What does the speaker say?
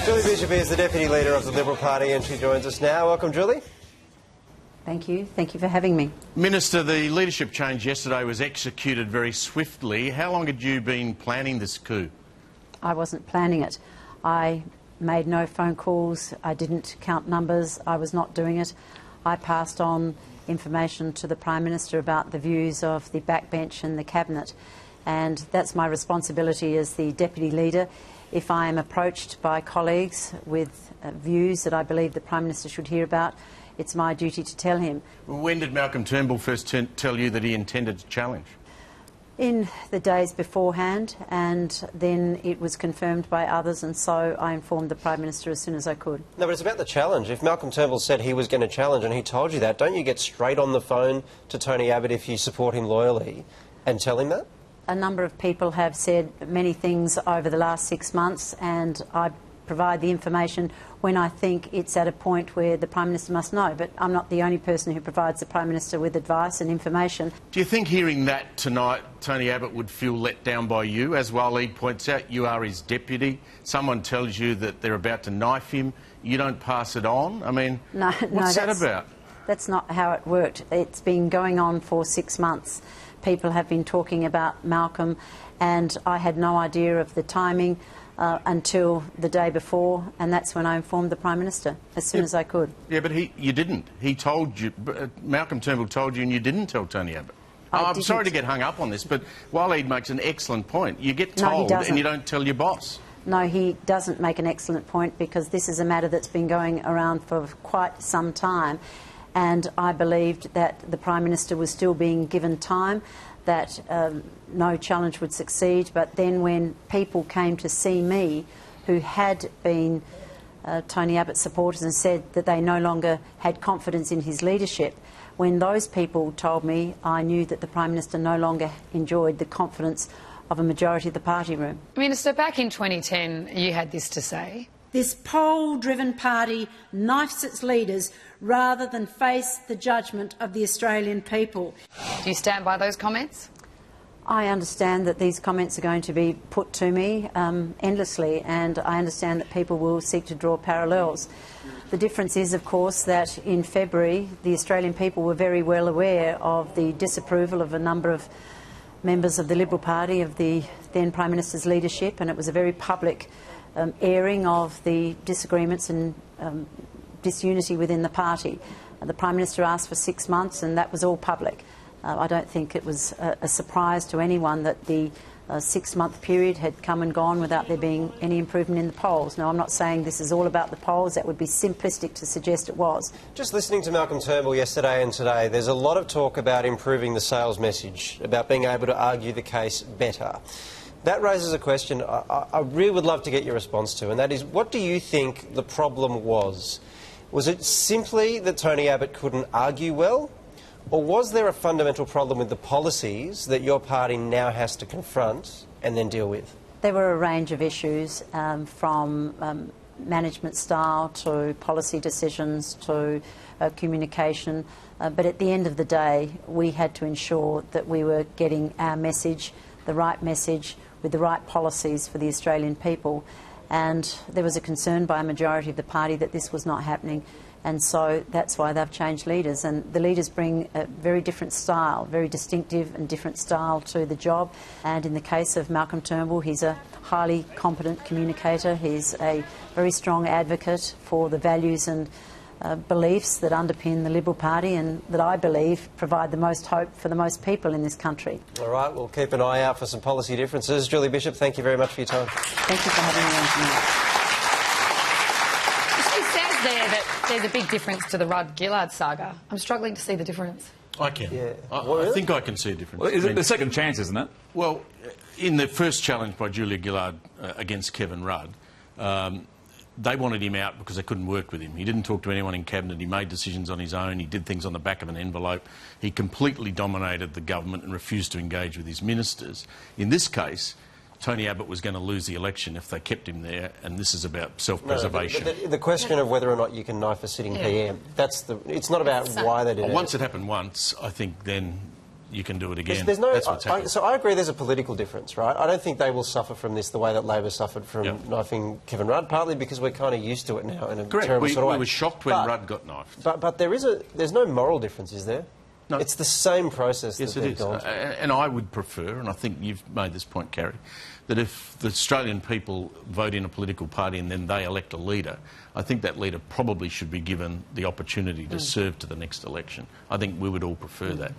Julie Bishop is the Deputy Leader of the Liberal Party and she joins us now. Welcome, Julie. Thank you. Thank you for having me. Minister, the leadership change yesterday was executed very swiftly. How long had you been planning this coup? I wasn't planning it. I made no phone calls. I didn't count numbers. I was not doing it. I passed on information to the Prime Minister about the views of the backbench and the Cabinet. And that's my responsibility as the Deputy Leader. If I am approached by colleagues with views that I believe the Prime Minister should hear about, it's my duty to tell him. When did Malcolm Turnbull first tell you that he intended to challenge? In the days beforehand, and then it was confirmed by others, and so I informed the Prime Minister as soon as I could. No, but it's about the challenge. If Malcolm Turnbull said he was going to challenge and he told you that, don't you get straight on the phone to Tony Abbott if you support him loyally and tell him that? A number of people have said many things over the last 6 months, and I provide the information when I think it's at a point where the Prime Minister must know. But I'm not the only person who provides the Prime Minister with advice and information. Do you think hearing that tonight, Tony Abbott would feel let down by you? As Waleed points out, you are his deputy. Someone tells you that they're about to knife him. You don't pass it on? I mean, what's that about? That's not how it worked. It's been going on for 6 months. People have been talking about Malcolm, and I had no idea of the timing until the day before, and that's when I informed the Prime Minister as soon as I could. Yeah, but you didn't. He told you. Malcolm Turnbull told you, and you didn't tell Tony Abbott. I'm sorry to get hung up on this, but Waleed makes an excellent point. You get told and you don't tell your boss. No, he doesn't make an excellent point, because this is a matter that's been going around for quite some time. And I believed that the Prime Minister was still being given time, that no challenge would succeed. But then when people came to see me who had been Tony Abbott supporters and said that they no longer had confidence in his leadership, when those people told me, I knew that the Prime Minister no longer enjoyed the confidence of a majority of the party room. Minister, back in 2010 you had this to say. This poll-driven party knifes its leaders rather than face the judgment of the Australian people. Do you stand by those comments? I understand that these comments are going to be put to me endlessly, and I understand that people will seek to draw parallels. The difference is, of course, that in February the Australian people were very well aware of the disapproval of a number of members of the Liberal Party, of the then Prime Minister's leadership, and it was a very public airing of the disagreements and disunity within the party. The Prime Minister asked for 6 months, and that was all public. I don't think it was a surprise to anyone that the 6-month period had come and gone without there being any improvement in the polls. Now, I'm not saying this is all about the polls. That would be simplistic to suggest it was. Just listening to Malcolm Turnbull yesterday and today, there's a lot of talk about improving the sales message, about being able to argue the case better. That raises a question I really would love to get your response to, and that is, what do you think the problem was? Was it simply that Tony Abbott couldn't argue well, or was there a fundamental problem with the policies that your party now has to confront and then deal with? There were a range of issues, from management style to policy decisions to communication, but at the end of the day we had to ensure that we were getting our message, the right message, with the right policies for the Australian people, and there was a concern by a majority of the party that this was not happening, and so that's why they've changed leaders. And the leaders bring a very different style, very distinctive and different style to the job. And in the case of Malcolm Turnbull, he's a highly competent communicator. He's a very strong advocate for the values and beliefs that underpin the Liberal Party and that I believe provide the most hope for the most people in this country. All right, we'll keep an eye out for some policy differences. Julie Bishop, thank you very much for your time. Thank you for having me on tonight. She says there that there's a big difference to the Rudd-Gillard saga. I'm struggling to see the difference. I can. Yeah. I think I can see a difference. Well, is it the second chance, isn't it? Well, in the first challenge by Julia Gillard against Kevin Rudd, they wanted him out because they couldn't work with him. He didn't talk to anyone in Cabinet. He made decisions on his own. He did things on the back of an envelope. He completely dominated the government and refused to engage with his ministers. In this case, Tony Abbott was going to lose the election if they kept him there, and this is about self-preservation. No, but the question of whether or not you can knife a sitting PM, it's not about why they did it. Once it happened once, I think then you can do it again. There's no, That's what's happening. so I agree there's a political difference, right? I don't think they will suffer from this the way that Labor suffered from knifing Kevin Rudd, partly because we're kind of used to it now in a terrible sort of way. We were shocked when Rudd got knifed. But there's no moral difference, is there? No. It's the same process Yes, that they've gone through. And I would prefer, and I think you've made this point, Carrie, that if the Australian people vote in a political party and then they elect a leader, I think that leader probably should be given the opportunity to serve to the next election. I think we would all prefer that.